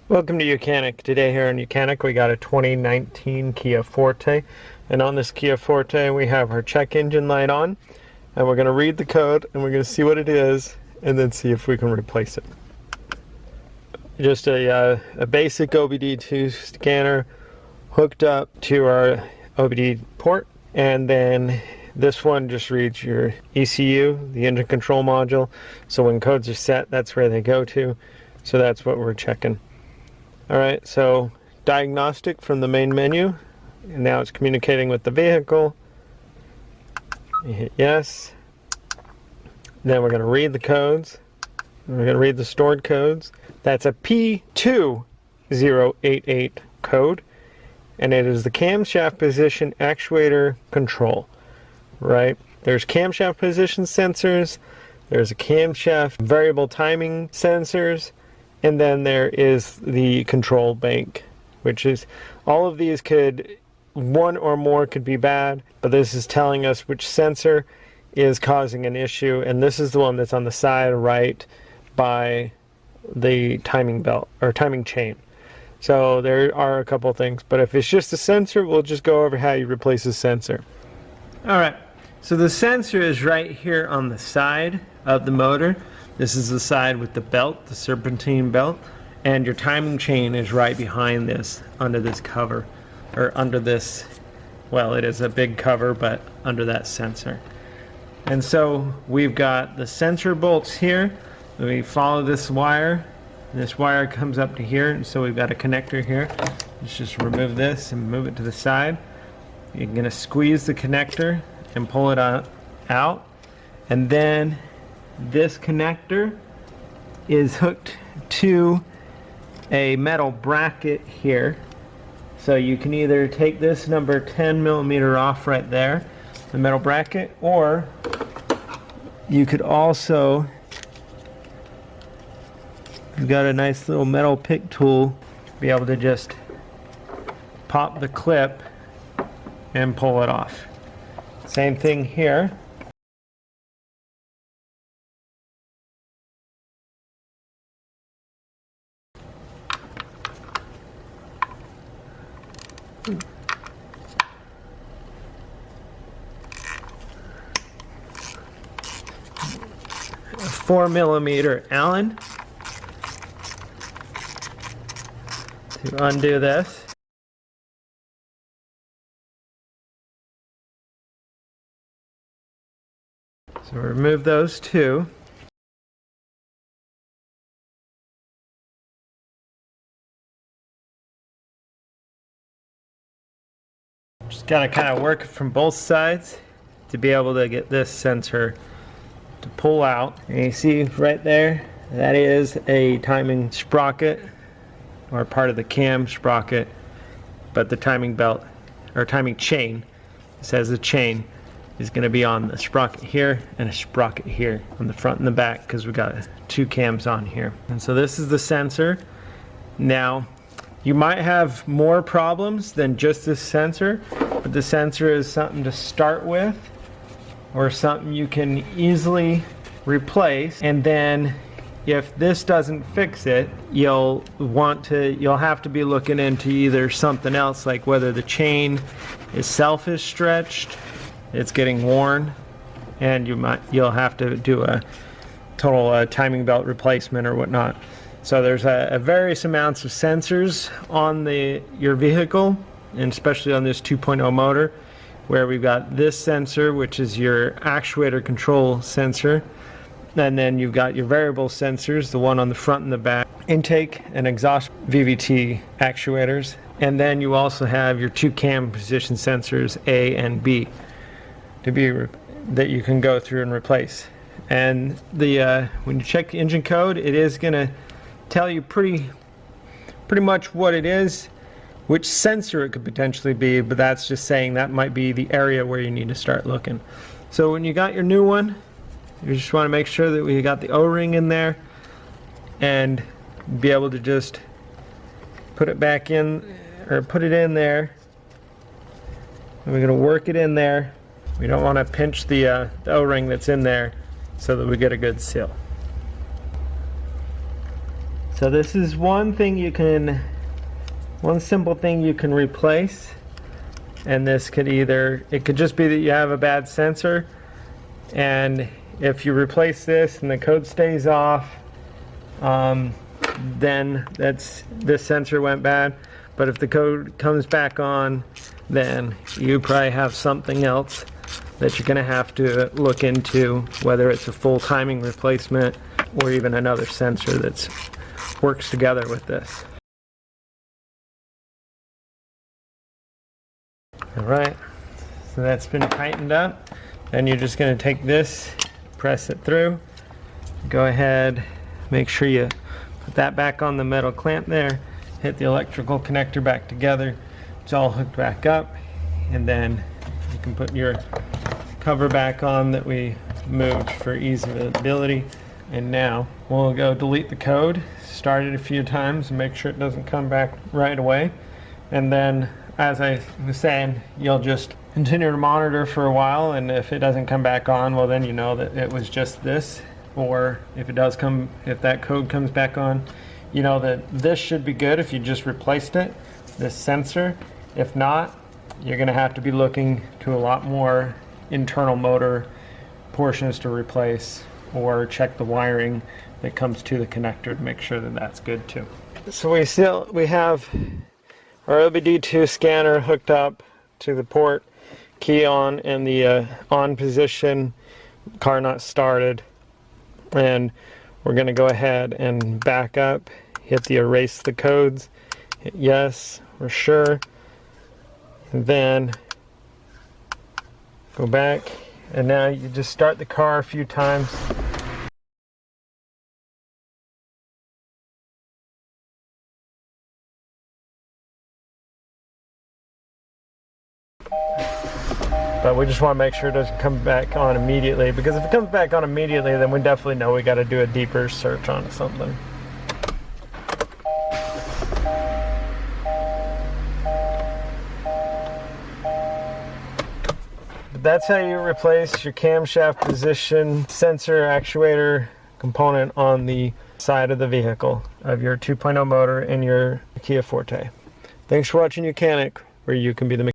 Welcome to YOUCANIC. Today here in YOUCANIC we got a 2019 Kia Forte, and on this Kia Forte we have our check engine light on, and we're going to read the code and we're going to see what it is and then see if we can replace it. Just a basic OBD2 scanner hooked up to our OBD port, and then this one just reads your ECU, the engine control module, so when codes are set that's where they go to, so that's what we're checking. Alright, so diagnostic from the main menu, and now it's communicating with the vehicle. You hit yes. Then we're going to read the codes. We're going to read the stored codes. That's a P2088 code, and it is the camshaft position actuator control. Right? There's camshaft position sensors, there's a camshaft variable timing sensors, and then there is the control bank, which is, all of these could, one or more could be bad, but this is telling us which sensor is causing an issue, and this is the one that's on the side right by the timing belt, or timing chain. So there are a couple things, but if it's just a sensor, we'll just go over how you replace a sensor. Alright, so the sensor is right here on the side of the motor. This is the side with the belt, the serpentine belt, and your timing chain is right behind this, under this cover, or under this, well, it is a big cover, but under that sensor. And so we've got the sensor bolts here. We follow this wire, and this wire comes up to here, and so we've got a connector here. Let's just remove this and move it to the side. You're going to squeeze the connector and pull it out, and then this connector is hooked to a metal bracket here. So you can either take this number 10mm off right there, the metal bracket, or you could also, you've got a nice little metal pick tool, be able to just pop the clip and pull it off. Same thing here. A 4mm Allen to undo this. So remove those two. Just gotta kind of work it from both sides to be able to get this sensor to pull out. And you see right there, that is a timing sprocket, or part of the cam sprocket, but the timing belt, or timing chain, it says the chain is going to be on the sprocket here and a sprocket here on the front and the back, because we've got two cams on here. And so this is the sensor. Now you might have more problems than just this sensor, but the sensor is something to start with, or something you can easily replace. And then if this doesn't fix it, you'll have to be looking into either something else, like whether the chain itself is stretched, it's getting worn, and you'll have to do a total timing belt replacement or whatnot. So there's various amounts of sensors on your vehicle, and especially on this 2.0 motor, where we've got this sensor, which is your actuator control sensor, and then you've got your variable sensors, the one on the front and the back, intake and exhaust VVT actuators, and then you also have your two cam position sensors, A and B, that you can go through and replace. And when you check the engine code, it is going to tell you pretty much what it is, which sensor it could potentially be, but that's just saying that might be the area where you need to start looking. So when you got your new one, you just want to make sure that we got the O-ring in there, and be able to just put it back in, or put it in there, and we're going to work it in there. We don't want to pinch the O-ring that's in there, so that we get a good seal. So this is one simple thing you can replace. And this could it could just be that you have a bad sensor, and if you replace this and the code stays off, then this sensor went bad. But if the code comes back on, then you probably have something else that you're going to have to look into, whether it's a full timing replacement or even another sensor that works together with this. Alright, so that's been tightened up. Then you're just going to take this, press it through. Go ahead, make sure you put that back on the metal clamp there. Hit the electrical connector back together. It's all hooked back up. And then you can put your cover back on that we moved for ease of visibility. And now we'll go delete the code, start it a few times and make sure it doesn't come back right away. And then, as I was saying, you'll just continue to monitor for a while, and if it doesn't come back on, well then you know that it was just this. Or if if that code comes back on, you know that this should be good if you just replaced it, this sensor. If not, you're going to have to be looking to a lot more internal motor portions to replace, or check the wiring that comes to the connector to make sure that that's good too. So we have our OBD2 scanner hooked up to the port, key on, and the on position, car not started. And we're going to go ahead and back up, hit the erase the codes, hit yes, we're sure, and then go back, and now you just start the car a few times. But we just want to make sure it doesn't come back on immediately, because if it comes back on immediately, then we definitely know we got to do a deeper search on something. But that's how you replace your camshaft position sensor actuator component on the side of the vehicle of your 2.0 motor and your Kia Forte. Thanks for watching YOUCANIC, where you can be the